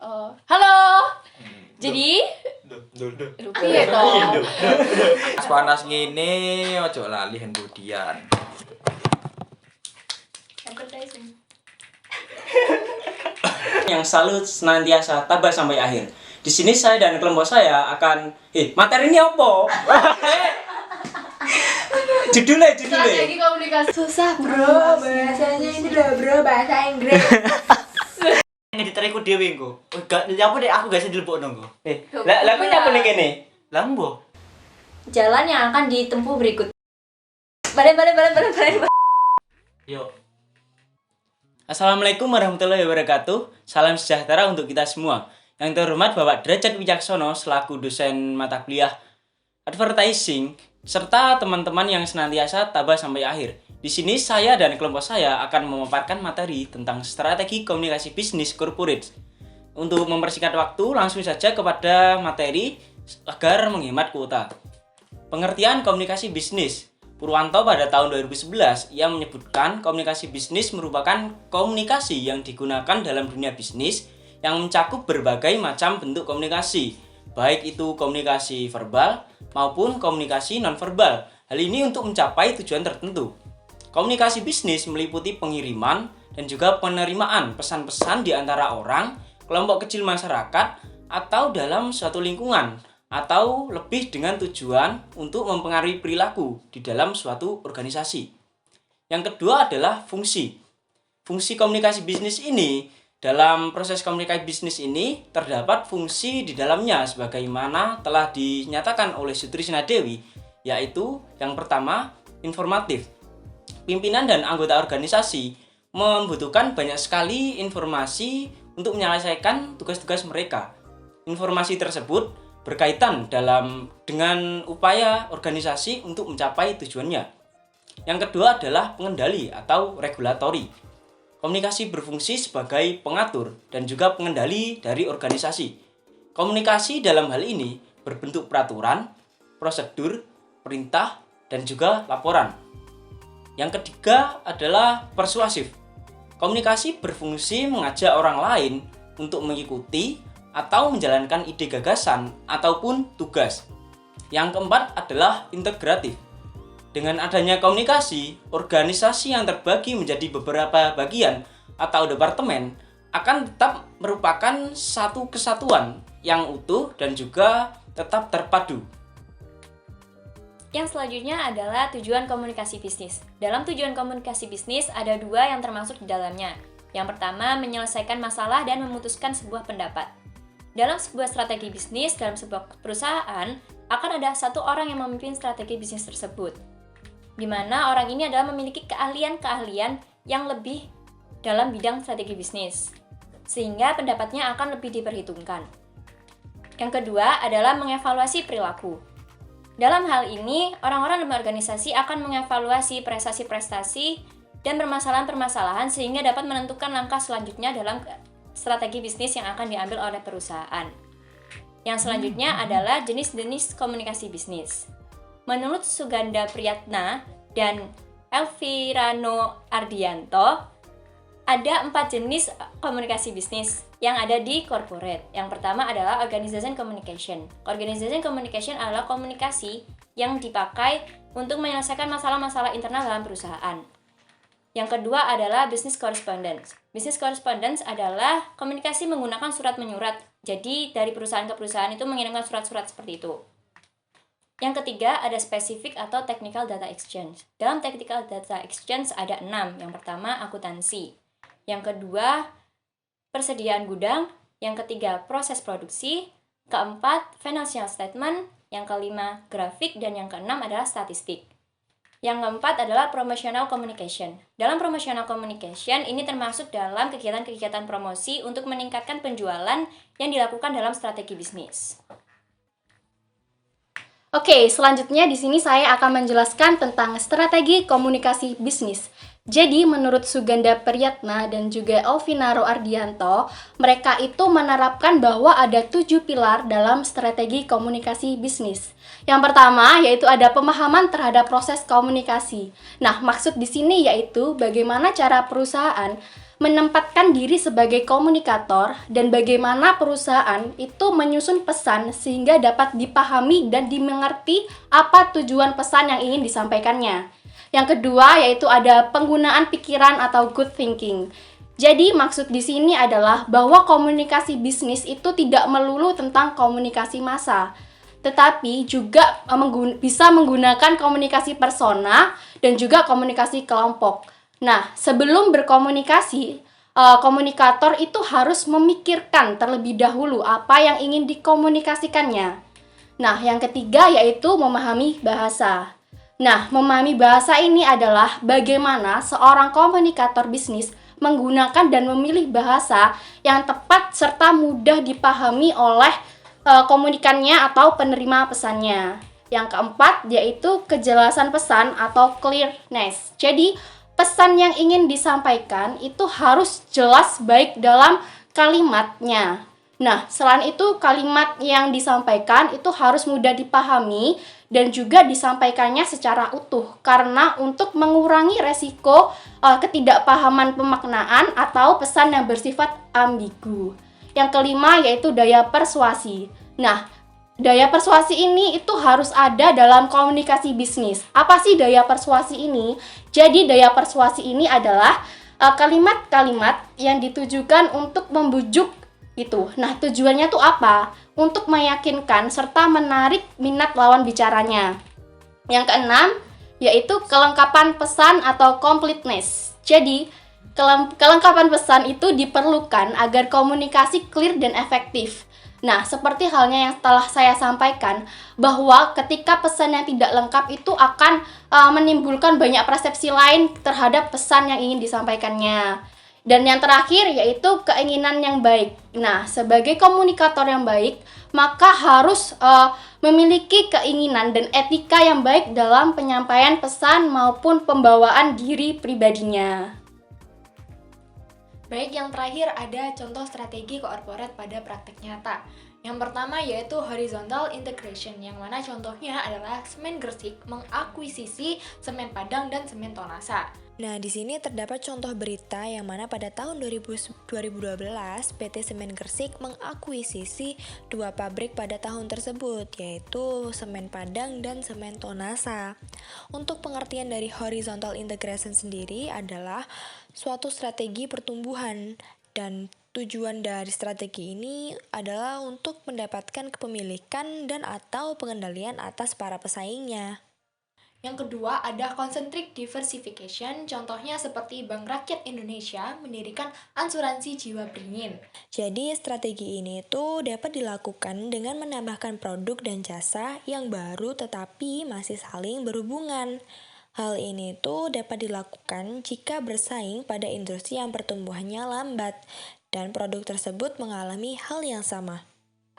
Halo. Jadi lupa ya toh. Panas ngene ojo lali hendudian. Yang selalu senantiasa tabah sampai akhir. Di sini saya dan kelompok saya akan materi ini apa? Judulnya. Strategi komunikasi. Susah bro, bahasanya ini loh bro, bahasa Inggris. Ngediteriku dhewe engko. Gak apa deh aku gak iso dilebokno engko. Lah kok nyapa ning kene? Lah mbo. Jalan yang akan ditempuh berikut. Balik. Yo. Assalamualaikum warahmatullahi wabarakatuh. Salam sejahtera untuk kita semua. Yang terhormat Bapak Derajat Wicaksono selaku dosen mata kuliah advertising serta teman-teman yang senantiasa tabah sampai akhir. Di sini saya dan kelompok saya akan memaparkan materi tentang strategi komunikasi bisnis corporate. Untuk mempersingkat waktu, langsung saja kepada materi agar menghemat kuota. Pengertian komunikasi bisnis. Purwanto pada tahun 2011 ia menyebutkan komunikasi bisnis merupakan komunikasi yang digunakan dalam dunia bisnis yang mencakup berbagai macam bentuk komunikasi, baik itu komunikasi verbal maupun komunikasi nonverbal. Hal ini untuk mencapai tujuan tertentu. Komunikasi bisnis meliputi pengiriman dan juga penerimaan pesan-pesan di antara orang, kelompok kecil masyarakat, atau dalam suatu lingkungan, atau lebih dengan tujuan untuk mempengaruhi perilaku di dalam suatu organisasi. Yang kedua adalah fungsi. Fungsi komunikasi bisnis ini, dalam proses komunikasi bisnis ini terdapat fungsi di dalamnya sebagaimana telah dinyatakan oleh Sutrisna Dewi, yaitu yang pertama, informatif. Pimpinan dan anggota organisasi membutuhkan banyak sekali informasi untuk menyelesaikan tugas-tugas mereka. Informasi tersebut berkaitan dengan upaya organisasi untuk mencapai tujuannya. Yang kedua adalah pengendali atau regulatori. Komunikasi berfungsi sebagai pengatur dan juga pengendali dari organisasi. Komunikasi dalam hal ini berbentuk peraturan, prosedur, perintah, dan juga laporan. Yang ketiga adalah persuasif. Komunikasi berfungsi mengajak orang lain untuk mengikuti atau menjalankan ide gagasan ataupun tugas. Yang keempat adalah integratif. Dengan adanya komunikasi, organisasi yang terbagi menjadi beberapa bagian atau departemen akan tetap merupakan satu kesatuan yang utuh dan juga tetap terpadu. Yang selanjutnya adalah tujuan komunikasi bisnis. Dalam tujuan komunikasi bisnis ada dua yang termasuk di dalamnya. Yang pertama, menyelesaikan masalah dan memutuskan sebuah pendapat. Dalam sebuah strategi bisnis, dalam sebuah perusahaan, akan ada satu orang yang memimpin strategi bisnis tersebut. Di mana orang ini adalah memiliki keahlian-keahlian yang lebih dalam bidang strategi bisnis. Sehingga pendapatnya akan lebih diperhitungkan. Yang kedua adalah mengevaluasi perilaku. Dalam hal ini, orang-orang dalam organisasi akan mengevaluasi prestasi-prestasi dan permasalahan-permasalahan sehingga dapat menentukan langkah selanjutnya dalam strategi bisnis yang akan diambil oleh perusahaan. Yang selanjutnya adalah jenis-jenis komunikasi bisnis. Menurut Suganda Priyatna dan Elvirano Ardianto, ada 4 jenis komunikasi bisnis yang ada di corporate. Yang pertama adalah organization communication. Organization communication adalah komunikasi yang dipakai untuk menyelesaikan masalah-masalah internal dalam perusahaan. Yang kedua adalah business correspondence. Business correspondence adalah komunikasi menggunakan surat menyurat. Jadi dari perusahaan ke perusahaan itu mengirimkan surat-surat seperti itu. Yang ketiga ada specific atau technical data exchange. Dalam technical data exchange ada 6. Yang pertama akuntansi. Yang kedua persediaan gudang. Yang ketiga proses produksi. Keempat financial statement. Yang kelima grafik. Dan yang keenam adalah statistik. Yang keempat adalah promotional communication. Dalam promotional communication ini termasuk dalam kegiatan-kegiatan promosi untuk meningkatkan penjualan yang dilakukan dalam strategi bisnis. Oke, selanjutnya di sini saya akan menjelaskan tentang strategi komunikasi bisnis. Jadi, menurut Suganda Priyatna dan juga Elvinaro Ardianto, mereka itu menerapkan bahwa ada 7 pilar dalam strategi komunikasi bisnis. Yang pertama yaitu ada pemahaman terhadap proses komunikasi. Nah, maksud di sini yaitu bagaimana cara perusahaan menempatkan diri sebagai komunikator dan bagaimana perusahaan itu menyusun pesan sehingga dapat dipahami dan dimengerti apa tujuan pesan yang ingin disampaikannya. Yang kedua yaitu ada penggunaan pikiran atau good thinking. Jadi maksud di sini adalah bahwa komunikasi bisnis itu tidak melulu tentang komunikasi massa, tetapi juga bisa menggunakan komunikasi persona dan juga komunikasi kelompok. Nah, sebelum berkomunikasi, komunikator itu harus memikirkan terlebih dahulu apa yang ingin dikomunikasikannya. Nah, yang ketiga yaitu memahami bahasa. Nah, memahami bahasa ini adalah bagaimana seorang komunikator bisnis menggunakan dan memilih bahasa yang tepat serta mudah dipahami oleh komunikannya atau penerima pesannya. Yang keempat yaitu kejelasan pesan atau clearness. Jadi, pesan yang ingin disampaikan itu harus jelas baik dalam kalimatnya. Nah, selain itu kalimat yang disampaikan itu harus mudah dipahami dan juga disampaikannya secara utuh karena untuk mengurangi resiko ketidakpahaman pemaknaan atau pesan yang bersifat ambigu. Yang kelima yaitu daya persuasi. Nah, daya persuasi ini itu harus ada dalam komunikasi bisnis. Apa sih daya persuasi ini? Jadi daya persuasi ini adalah kalimat-kalimat yang ditujukan untuk membujuk itu. Nah, tujuannya tuh apa? Untuk meyakinkan serta menarik minat lawan bicaranya. Yang keenam yaitu kelengkapan pesan atau completeness. Jadi, kelengkapan pesan itu diperlukan agar komunikasi clear dan efektif. Nah, seperti halnya yang telah saya sampaikan, bahwa ketika pesan yang tidak lengkap itu akan menimbulkan banyak persepsi lain terhadap pesan yang ingin disampaikannya. Dan yang terakhir yaitu keinginan yang baik. Nah, sebagai komunikator yang baik, maka harus memiliki keinginan dan etika yang baik dalam penyampaian pesan maupun pembawaan diri pribadinya. Baik, yang terakhir ada contoh strategi corporate pada praktek nyata. Yang pertama yaitu horizontal integration, yang mana contohnya adalah Semen Gresik mengakuisisi Semen Padang dan Semen Tonasa. Nah, di sini terdapat contoh berita yang mana pada tahun 2012 PT Semen Gresik mengakuisisi dua pabrik pada tahun tersebut, yaitu Semen Padang dan Semen Tonasa. Untuk pengertian dari horizontal integration sendiri adalah suatu strategi pertumbuhan, dan tujuan dari strategi ini adalah untuk mendapatkan kepemilikan dan atau pengendalian atas para pesaingnya. Yang kedua ada concentric diversification, contohnya seperti Bank Rakyat Indonesia mendirikan asuransi jiwa beringin. Jadi strategi ini tuh dapat dilakukan dengan menambahkan produk dan jasa yang baru tetapi masih saling berhubungan. Hal ini tuh dapat dilakukan jika bersaing pada industri yang pertumbuhannya lambat dan produk tersebut mengalami hal yang sama.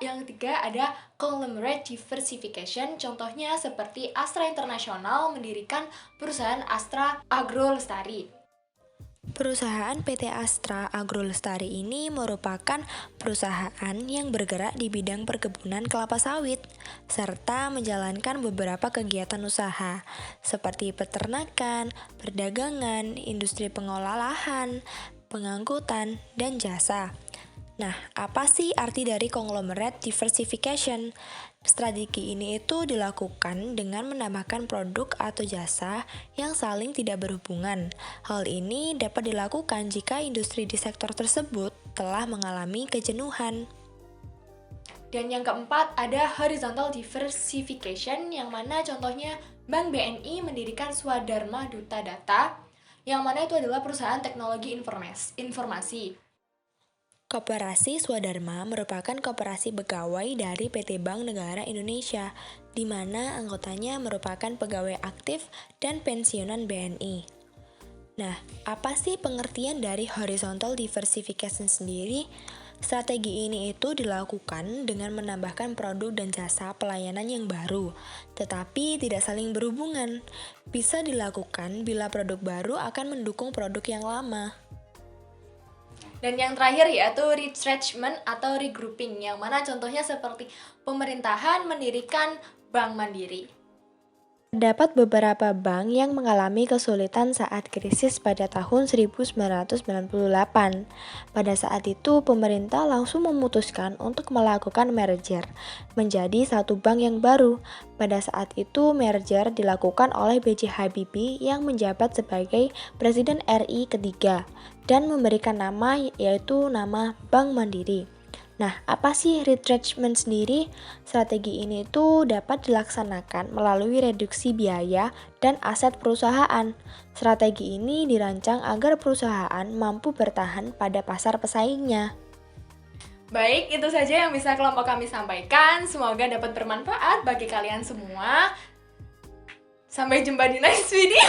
Yang ketiga ada conglomerate diversification, contohnya seperti Astra International mendirikan perusahaan Astra Agro Lestari. Perusahaan PT Astra Agro Lestari ini merupakan perusahaan yang bergerak di bidang perkebunan kelapa sawit, serta menjalankan beberapa kegiatan usaha, seperti peternakan, perdagangan, industri pengolahan, pengangkutan, dan jasa. Nah, apa sih arti dari conglomerate diversification? Strategi ini itu dilakukan dengan menambahkan produk atau jasa yang saling tidak berhubungan. Hal ini dapat dilakukan jika industri di sektor tersebut telah mengalami kejenuhan. Dan yang keempat ada horizontal diversification, yang mana contohnya Bank BNI mendirikan Swadharma Duta Data, yang mana itu adalah perusahaan teknologi informasi. Koperasi Swadharma merupakan koperasi pegawai dari PT Bank Negara Indonesia, di mana anggotanya merupakan pegawai aktif dan pensiunan BNI. Nah, apa sih pengertian dari horizontal diversification sendiri? Strategi ini itu dilakukan dengan menambahkan produk dan jasa pelayanan yang baru, tetapi tidak saling berhubungan. Bisa dilakukan bila produk baru akan mendukung produk yang lama. Dan yang terakhir yaitu retrenchment atau regrouping, yang mana contohnya seperti pemerintahan mendirikan Bank Mandiri. Terdapat beberapa bank yang mengalami kesulitan saat krisis pada tahun 1998. Pada saat itu, pemerintah langsung memutuskan untuk melakukan merger menjadi satu bank yang baru. Pada saat itu, merger dilakukan oleh B.J. Habibie yang menjabat sebagai Presiden RI ketiga dan memberikan nama yaitu nama Bank Mandiri. Nah, apa sih retrenchment sendiri? Strategi ini tuh dapat dilaksanakan melalui reduksi biaya dan aset perusahaan. Strategi ini dirancang agar perusahaan mampu bertahan pada pasar pesaingnya. Baik, itu saja yang bisa kelompok kami sampaikan. Semoga dapat bermanfaat bagi kalian semua. Sampai jumpa di next video.